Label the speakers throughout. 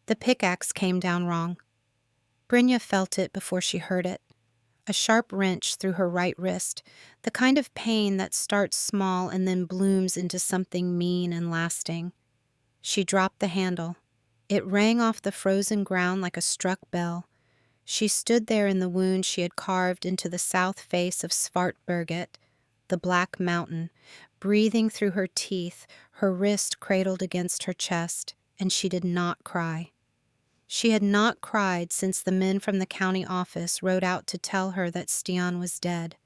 Speaker 1: The pickaxe came down wrong. Brynja felt it before she heard it. A sharp wrench through her right wrist, the kind of pain that starts small and then blooms into something mean and lasting. She dropped the handle. It rang off the frozen ground like a struck bell. She stood there in the wound she had carved into the south face of Svartberget, the Black Mountain, breathing through her teeth, her wrist cradled against her chest, and she did not cry. She had not cried since the men from the county office rode out to tell her that Stian was dead.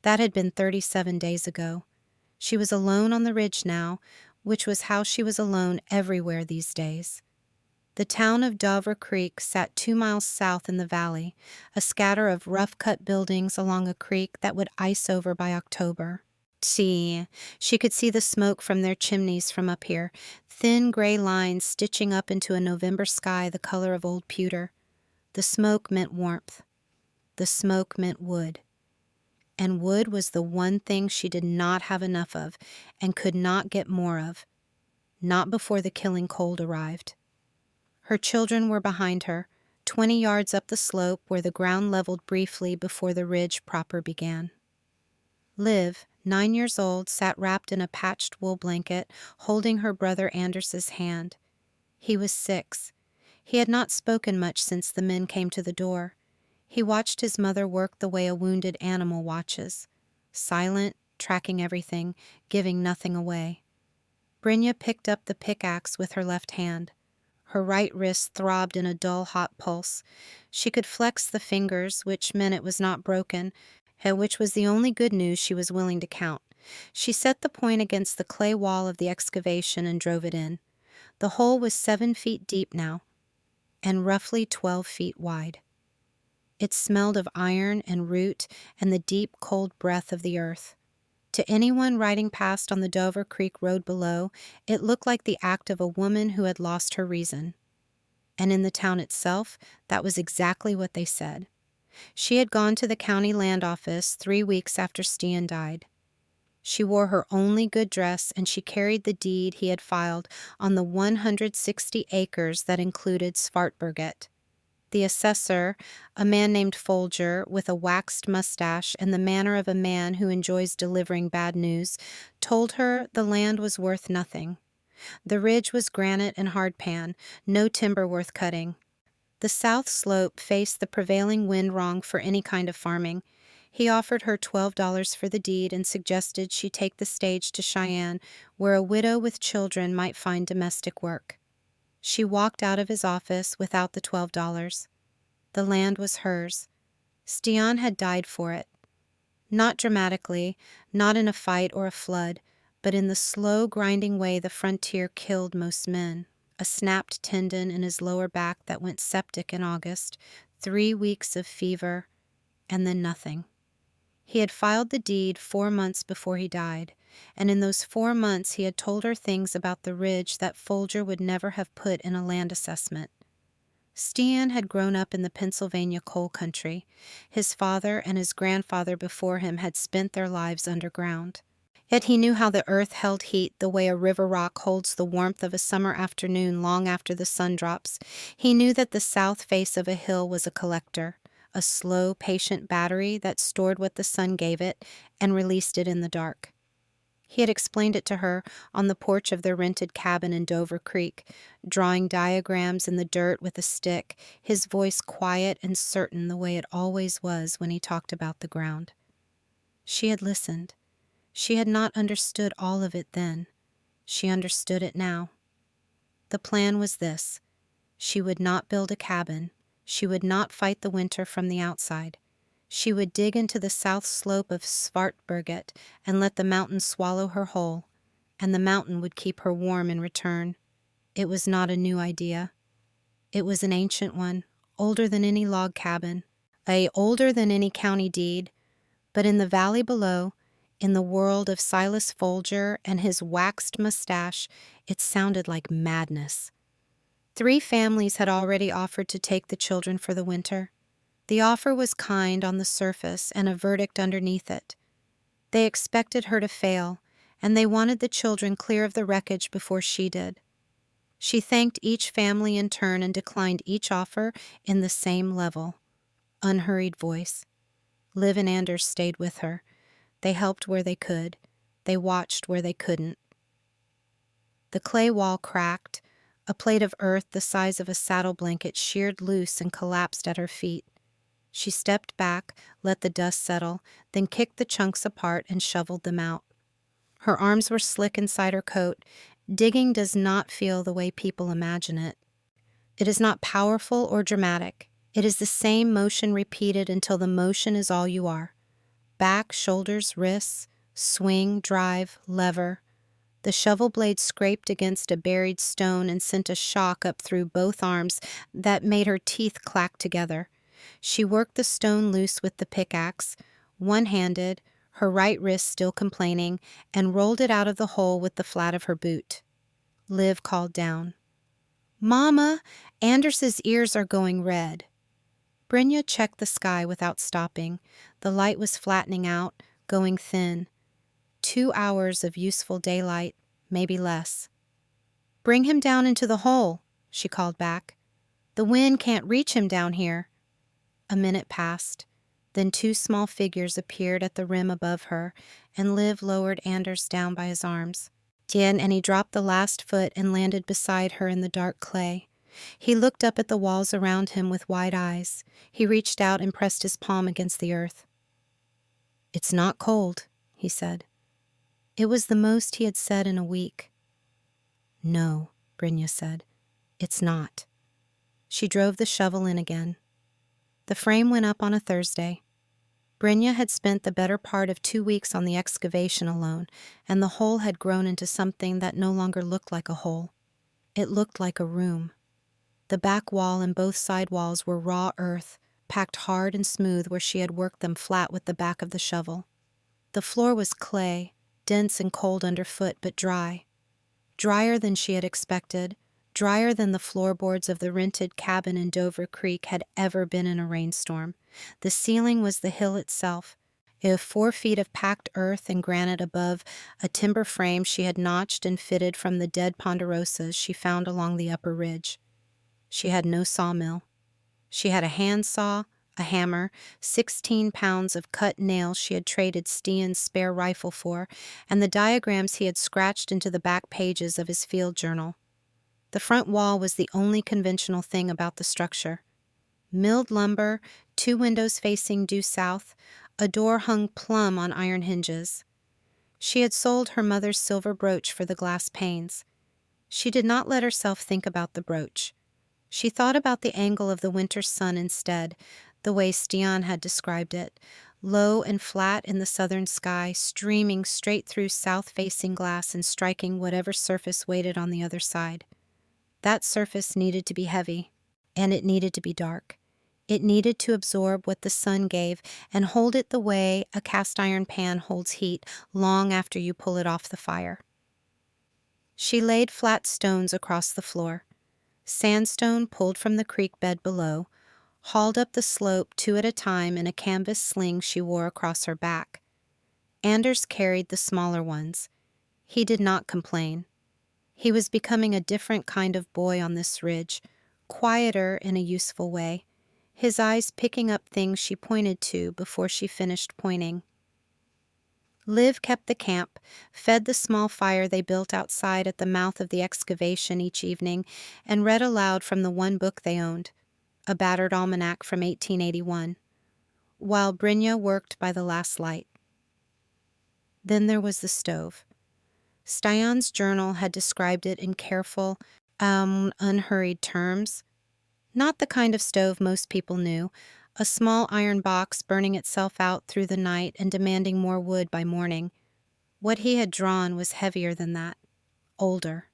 Speaker 1: That had been 37 days ago. She was alone on the ridge now, which was how she was alone everywhere these days. The town of Dovre Creek sat 2 miles south in the valley, a scatter of rough-cut buildings along a creek that would ice over by October. She could see the smoke from their chimneys from up here, thin gray lines stitching up into a November sky the color of old pewter. The smoke meant warmth. The smoke meant wood. And wood was the one thing she did not have enough of and could not get more of, not before the killing cold arrived. Her children were behind her, 20 yards up the slope where the ground leveled briefly before the ridge proper began. Liv, 9 years old, sat wrapped in a patched wool blanket, holding her brother Anders's hand. He was 6. He had not spoken much since the men came to the door. He watched his mother work the way a wounded animal watches, silent, tracking everything, giving nothing away. Brynja picked up the pickaxe with her left hand. Her right wrist throbbed in a dull, hot pulse. She could flex the fingers, which meant it was not broken, and which was the only good news she was willing to count. She set the point against the clay wall of the excavation and drove it in. The hole was 7 feet deep now, and roughly 12 feet wide. It smelled of iron and root and the deep, cold breath of the earth. To anyone riding past on the Dovre Creek road below, it looked like the act of a woman who had lost her reason. And in the town itself, that was exactly what they said. She had gone to the county land office 3 weeks after Stian died. She wore her only good dress, and she carried the deed he had filed on the 160 acres that included Svartberget. The assessor, a man named Folger with a waxed mustache and the manner of a man who enjoys delivering bad news, told her the land was worth nothing. The ridge was granite and hardpan, no timber worth cutting. The south slope faced the prevailing wind wrong for any kind of farming. He offered her $12 for the deed and suggested she take the stage to Cheyenne, where a widow with children might find domestic work. She walked out of his office without the $12. The land was hers. Stian had died for it. Not dramatically, not in a fight or a flood, but in the slow, grinding way the frontier killed most men. A snapped tendon in his lower back that went septic in August, 3 weeks of fever, and then nothing. He had filed the deed 4 months before he died, and in those 4 months he had told her things about the ridge that Folger would never have put in a land assessment. Stian had grown up in the Pennsylvania coal country. His father and his grandfather before him had spent their lives underground. Yet he knew how the earth held heat the way a river rock holds the warmth of a summer afternoon long after the sun drops. He knew that the south face of a hill was a collector, a slow, patient battery that stored what the sun gave it and released it in the dark. He had explained it to her on the porch of their rented cabin in Dovre Creek, drawing diagrams in the dirt with a stick, his voice quiet and certain the way it always was when he talked about the ground. She had listened. She had not understood all of it then. She understood it now. The plan was this. She would not build a cabin. She would not fight the winter from the outside. She would dig into the south slope of Svartberget and let the mountain swallow her whole, and the mountain would keep her warm in return. It was not a new idea. It was an ancient one, older than any log cabin, older than any county deed, but in the valley below, in the world of Silas Folger and his waxed mustache, it sounded like madness. 3 families had already offered to take the children for the winter. The offer was kind on the surface and a verdict underneath it. They expected her to fail, and they wanted the children clear of the wreckage before she did. She thanked each family in turn and declined each offer in the same level, unhurried voice. Liv and Anders stayed with her. They helped where they could. They watched where they couldn't. The clay wall cracked. A plate of earth the size of a saddle blanket sheared loose and collapsed at her feet. She stepped back, let the dust settle, then kicked the chunks apart and shoveled them out. Her arms were slick inside her coat. Digging does not feel the way people imagine it. It is not powerful or dramatic. It is the same motion repeated until the motion is all you are. Back, shoulders, wrists, swing, drive, lever. The shovel blade scraped against a buried stone and sent a shock up through both arms that made her teeth clack together. She worked the stone loose with the pickaxe, one-handed, her right wrist still complaining, and rolled it out of the hole with the flat of her boot. Liv called down, "Mama, Anders's ears are going red." Brynja checked the sky without stopping. The light was flattening out, going thin. 2 hours of useful daylight, maybe less. "Bring him down into the hole," she called back. "The wind can't reach him down here." A minute passed. Then 2 small figures appeared at the rim above her, and Liv lowered Anders down by his arms. And he dropped the last foot and landed beside her in the dark clay. He looked up at the walls around him with wide eyes. He reached out and pressed his palm against the earth. "It's not cold," he said. It was the most he had said in a week. "No," Brynja said. "It's not." She drove the shovel in again. The frame went up on a Thursday. Brynja had spent the better part of 2 weeks on the excavation alone, and the hole had grown into something that no longer looked like a hole. It looked like a room. The back wall and both side walls were raw earth, packed hard and smooth where she had worked them flat with the back of the shovel. The floor was clay, dense and cold underfoot, but dry. Drier than she had expected, drier than the floorboards of the rented cabin in Dover Creek had ever been in a rainstorm. The ceiling was the hill itself. 4 feet of packed earth and granite above a timber frame she had notched and fitted from the dead ponderosas she found along the upper ridge. She had no sawmill. She had a hand saw, a hammer, 16 pounds of cut nails she had traded Stian's spare rifle for, and the diagrams he had scratched into the back pages of his field journal. The front wall was the only conventional thing about the structure. Milled lumber, 2 windows facing due south, a door hung plumb on iron hinges. She had sold her mother's silver brooch for the glass panes. She did not let herself think about the brooch. She thought about the angle of the winter sun instead, the way Stian had described it, low and flat in the southern sky, streaming straight through south-facing glass and striking whatever surface waited on the other side. That surface needed to be heavy, and it needed to be dark. It needed to absorb what the sun gave and hold it the way a cast-iron pan holds heat long after you pull it off the fire. She laid flat stones across the floor. Sandstone pulled from the creek bed below, hauled up the slope 2 at a time in a canvas sling she wore across her back. Anders carried the smaller ones. He did not complain. He was becoming a different kind of boy on this ridge, quieter in a useful way, his eyes picking up things she pointed to before she finished pointing. Liv kept the camp, fed the small fire they built outside at the mouth of the excavation each evening, and read aloud from the one book they owned, a battered almanac from 1881, while Brynja worked by the last light. Then there was the stove. Stian's journal had described it in careful, unhurried terms. Not the kind of stove most people knew, a small iron box burning itself out through the night and demanding more wood by morning. What he had drawn was heavier than that, older.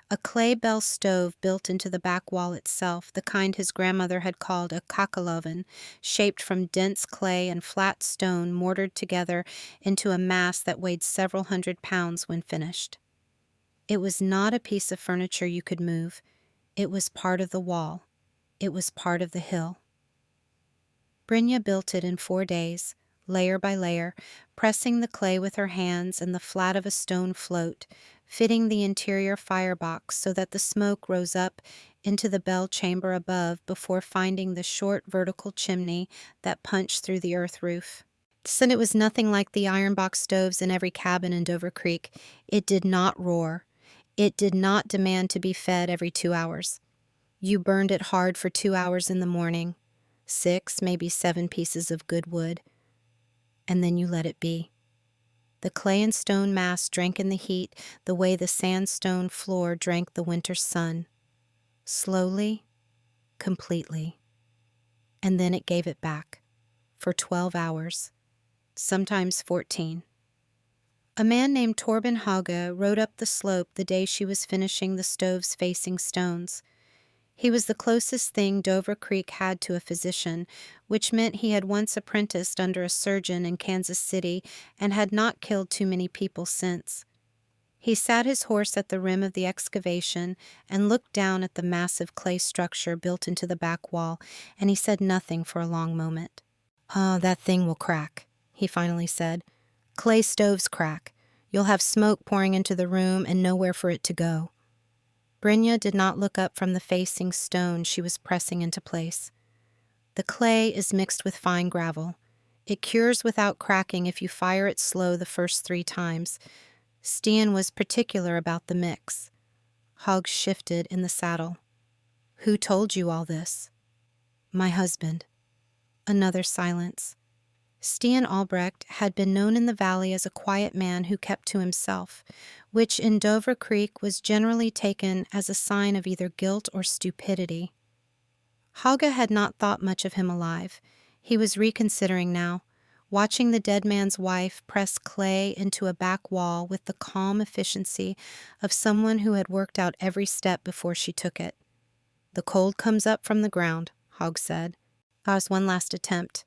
Speaker 1: A clay bell stove built into the back wall itself, the kind his grandmother had called a kakkelovn, shaped from dense clay and flat stone mortared together into a mass that weighed several 100 pounds when finished. It was not a piece of furniture you could move. It was part of the wall. It was part of the hill. Brynja built it in 4 days, layer by layer, pressing the clay with her hands and the flat of a stone float, fitting the interior firebox so that the smoke rose up into the bell chamber above before finding the short vertical chimney that punched through the earth roof. And it was nothing like the iron box stoves in every cabin in Dover Creek. It did not roar. It did not demand to be fed every 2 hours. You burned it hard for 2 hours in the morning, 6, maybe 7 pieces of good wood, and then you let it be. The clay and stone mass drank in the heat the way the sandstone floor drank the winter's sun. Slowly, completely. And then it gave it back, for 12 hours, sometimes 14. A man named Torben Hauge rode up the slope the day she was finishing the stove's facing stones. He was the closest thing Dover Creek had to a physician, which meant he had once apprenticed under a surgeon in Kansas City and had not killed too many people since. He sat his horse at the rim of the excavation and looked down at the massive clay structure built into the back wall, and he said nothing for a long moment. "Ah, that thing will crack," he finally said. "Clay stoves crack. You'll have smoke pouring into the room and nowhere for it to go." Brynja did not look up from the facing stone she was pressing into place. The clay is mixed with fine gravel. It cures without cracking if you fire it slow the first 3 times. Stian was particular about the mix. Hugg shifted in the saddle. "Who told you all this?" "My husband." Another silence. Stian Albrecht had been known in the valley as a quiet man who kept to himself, which in Dover Creek was generally taken as a sign of either guilt or stupidity. Hauge had not thought much of him alive. He was reconsidering now, watching the dead man's wife press clay into a back wall with the calm efficiency of someone who had worked out every step before she took it. "The cold comes up from the ground," Hauge said. "That was one last attempt.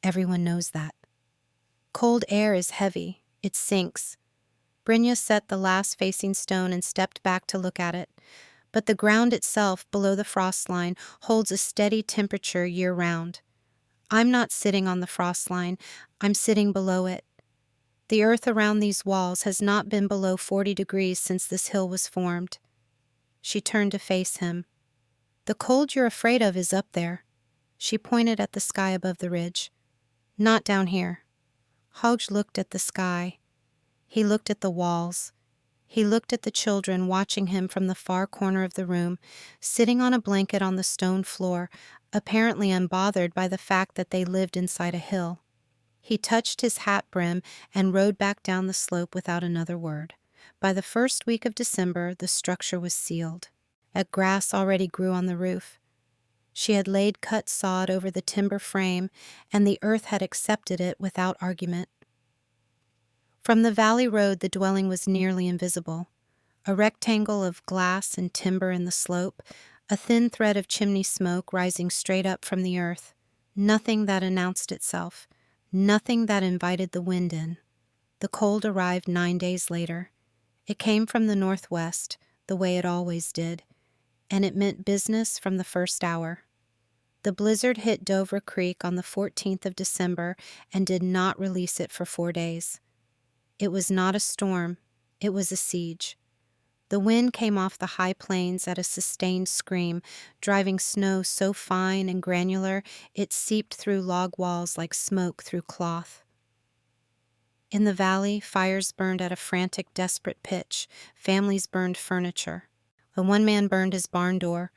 Speaker 1: Everyone knows that. Cold air is heavy. It sinks." Brynja set the last facing stone and stepped back to look at it. But the ground itself, below the frost line, holds a steady temperature year-round. I'm not sitting on the frost line. I'm sitting below it. The earth around these walls has not been below 40 degrees since this hill was formed. She turned to face him. "The cold you're afraid of is up there." She pointed at the sky above the ridge. "Not down here." Hauge looked at the sky. He looked at the walls. He looked at the children watching him from the far corner of the room, sitting on a blanket on the stone floor, apparently unbothered by the fact that they lived inside a hill. He touched his hat brim and rode back down the slope without another word. By the first week of December, the structure was sealed. A grass already grew on the roof. She had laid cut sod over the timber frame, and the earth had accepted it without argument. From the valley road, the dwelling was nearly invisible. A rectangle of glass and timber in the slope, a thin thread of chimney smoke rising straight up from the earth. Nothing that announced itself. Nothing that invited the wind in. The cold arrived 9 days later. It came from the northwest, the way it always did, and it meant business from the first hour. The blizzard hit Dover Creek on the 14th of December and did not release it for 4 days. It was not a storm, it was a siege. The wind came off the high plains at a sustained scream, driving snow so fine and granular it seeped through log walls like smoke through cloth. In the valley, fires burned at a frantic, desperate pitch. Families burned furniture. One man burned his barn door.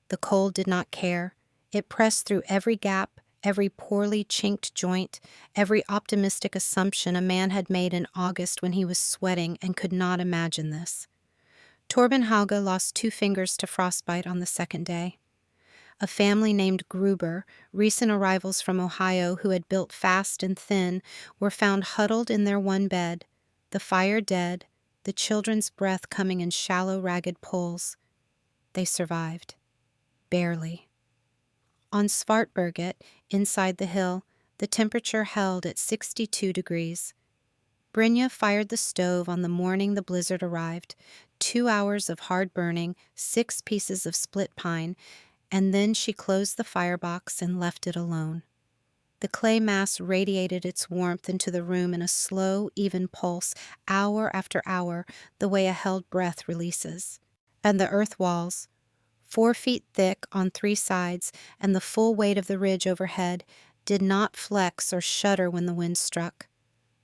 Speaker 1: The cold did not care. It pressed through every gap, every poorly chinked joint, every optimistic assumption a man had made in August when he was sweating and could not imagine this. Torben Hauge lost 2 fingers to frostbite on the 2nd day. A family named Gruber, recent arrivals from Ohio who had built fast and thin, were found huddled in their one bed, the fire dead, the children's breath coming in shallow, ragged pulls. They survived. Barely. On Svartberget, inside the hill, the temperature held at 62 degrees. Brynja fired the stove on the morning the blizzard arrived, 2 hours of hard burning, 6 pieces of split pine, and then she closed the firebox and left it alone. The clay mass radiated its warmth into the room in a slow, even pulse, hour after hour, the way a held breath releases. And the earth walls, 4 feet thick on 3 sides, and the full weight of the ridge overhead, did not flex or shudder when the wind struck.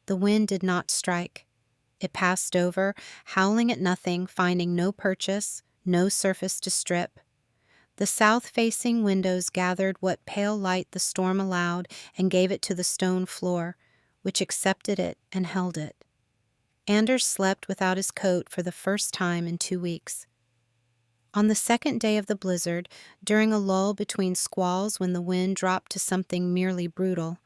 Speaker 1: The wind did not strike. It passed over, howling at nothing, finding no purchase, no surface to strip. The south-facing windows gathered what pale light the storm allowed and gave it to the stone floor, which accepted it and held it. Anders slept without his coat for the first time in 2 weeks. On the second day of the blizzard, during a lull between squalls when the wind dropped to something merely brutal,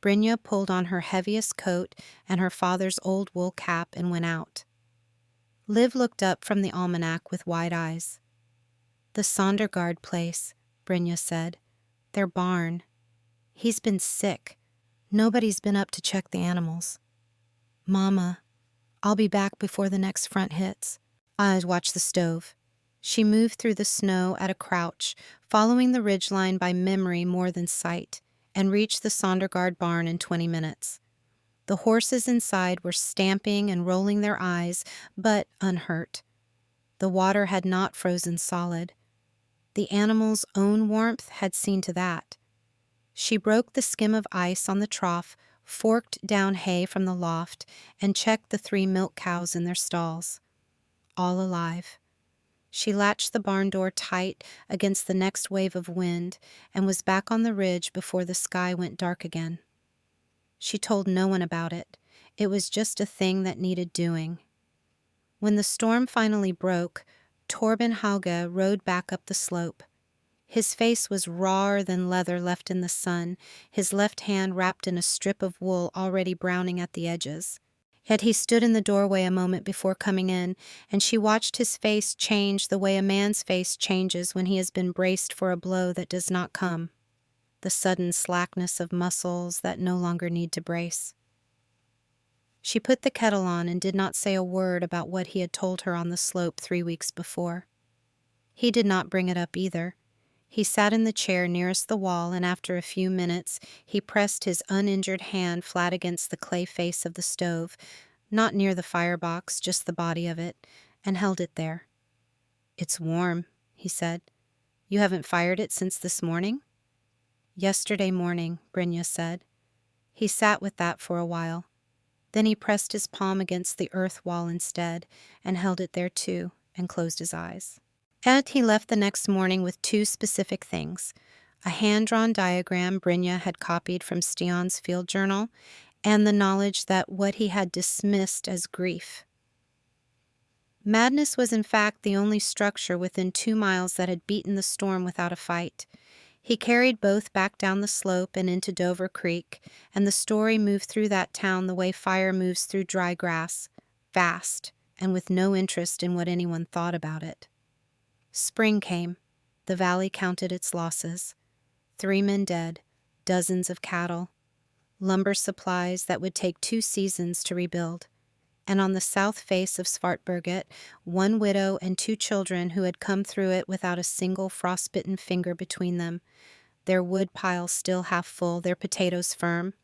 Speaker 1: Brynja pulled on her heaviest coat and her father's old wool cap and went out. Liv looked up from the almanac with wide eyes. "The Sondergaard place," Brynja said. "Their barn. He's been sick. Nobody's been up to check the animals. Mama, I'll be back before the next front hits." I watched the stove. She moved through the snow at a crouch, following the ridgeline by memory more than sight, and reached the Sondergaard barn in 20 minutes. The horses inside were stamping and rolling their eyes, but unhurt. The water had not frozen solid. The animals' own warmth had seen to that. She broke the skim of ice on the trough, forked down hay from the loft, and checked the 3 milk cows in their stalls. All alive. She latched the barn door tight against the next wave of wind and was back on the ridge before the sky went dark again. She told no one about it. It was just a thing that needed doing. When the storm finally broke, Torben Hauge rode back up the slope. His face was rawer than leather left in the sun, his left hand wrapped in a strip of wool already browning at the edges. Yet he stood in the doorway a moment before coming in, and she watched his face change the way a man's face changes when he has been braced for a blow that does not come. The sudden slackness of muscles that no longer need to brace. She put the kettle on and did not say a word about what he had told her on the slope 3 weeks before. He did not bring it up either. He sat in the chair nearest the wall, and after a few minutes he pressed his uninjured hand flat against the clay face of the stove, not near the firebox, just the body of it, and held it there. "It's warm," he said. "You haven't fired it since this morning?" "Yesterday morning," Brynja said. He sat with that for a while. Then he pressed his palm against the earth wall instead, and held it there too, and closed his eyes. And he left the next morning with 2 specific things: a hand-drawn diagram Brynja had copied from Stian's field journal, and the knowledge that what he had dismissed as grief. Madness was in fact the only structure within 2 miles that had beaten the storm without a fight. He carried both back down the slope and into Dover Creek, and the story moved through that town the way fire moves through dry grass, fast, and with no interest in what anyone thought about it. Spring came. The valley counted its losses. 3 men dead, dozens of cattle, lumber supplies that would take 2 seasons to rebuild. And on the south face of Svartberget, 1 widow and 2 children who had come through it without a single frostbitten finger between them, their wood pile still half full, their potatoes firm,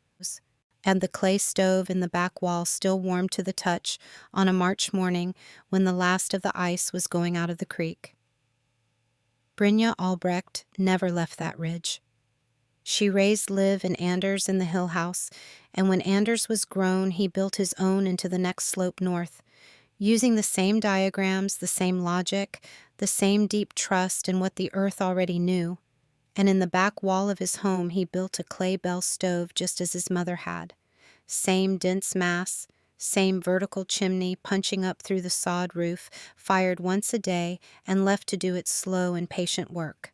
Speaker 1: and the clay stove in the back wall still warm to the touch on a March morning when the last of the ice was going out of the creek. Brynja Albrecht never left that ridge. She raised Liv and Anders in the hill house, and when Anders was grown, he built his own into the next slope north, using the same diagrams, the same logic, the same deep trust in what the earth already knew. And in the back wall of his home, he built a clay bell stove just as his mother had. Same dense mass, same vertical chimney punching up through the sod roof, fired once a day and left to do its slow and patient work.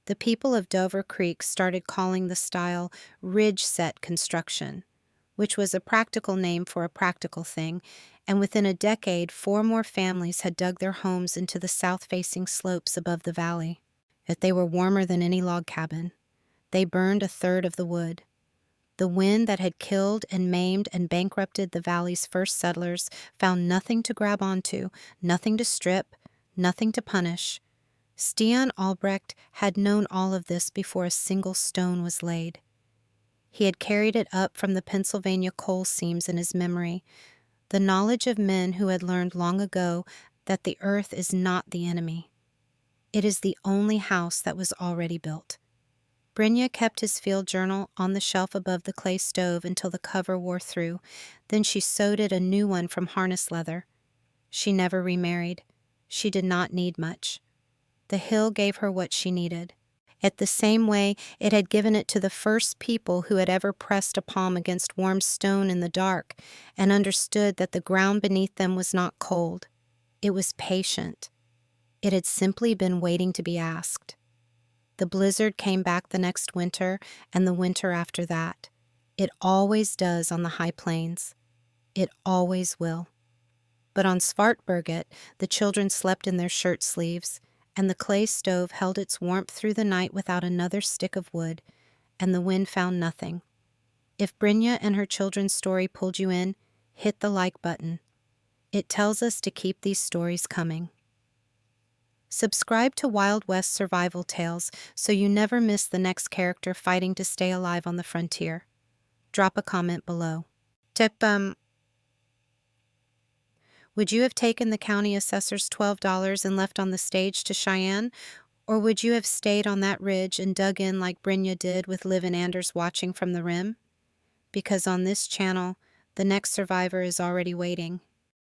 Speaker 1: The people of Dover Creek started calling the style ridge-set construction, which was a practical name for a practical thing, and within a decade 4 more families had dug their homes into the south-facing slopes above the valley. Yet they were warmer than any log cabin. They burned 1/3 of the wood. The wind that had killed and maimed and bankrupted the valley's first settlers found nothing to grab onto, nothing to strip, nothing to punish. Stian Albrecht had known all of this before a single stone was laid. He had carried it up from the Pennsylvania coal seams in his memory, the knowledge of men who had learned long ago that the earth is not the enemy. It is the only house that was already built. Brynja kept his field journal on the shelf above the clay stove until the cover wore through. Then she sewed it a new one from harness leather. She never remarried. She did not need much. The hill gave her what she needed. At the same way it had given it to the first people who had ever pressed a palm against warm stone in the dark and understood that the ground beneath them was not cold. It was patient. It had simply been waiting to be asked. The blizzard came back the next winter and the winter after that. It always does on the high plains. It always will. But on Svartberget, the children slept in their shirt sleeves, and the clay stove held its warmth through the night without another stick of wood, and the wind found nothing. If Brynja and her children's story pulled you in, hit the like button. It tells us to keep these stories coming. Subscribe to Wild West Survival Tales so you never miss the next character fighting to stay alive on the frontier. Drop a comment below. Tip, would you have taken the county assessor's $12 and left on the stage to Cheyenne? Or would you have stayed on that ridge and dug in like Brynja did with Liv and Anders watching from the rim? Because on this channel, the next survivor is already waiting.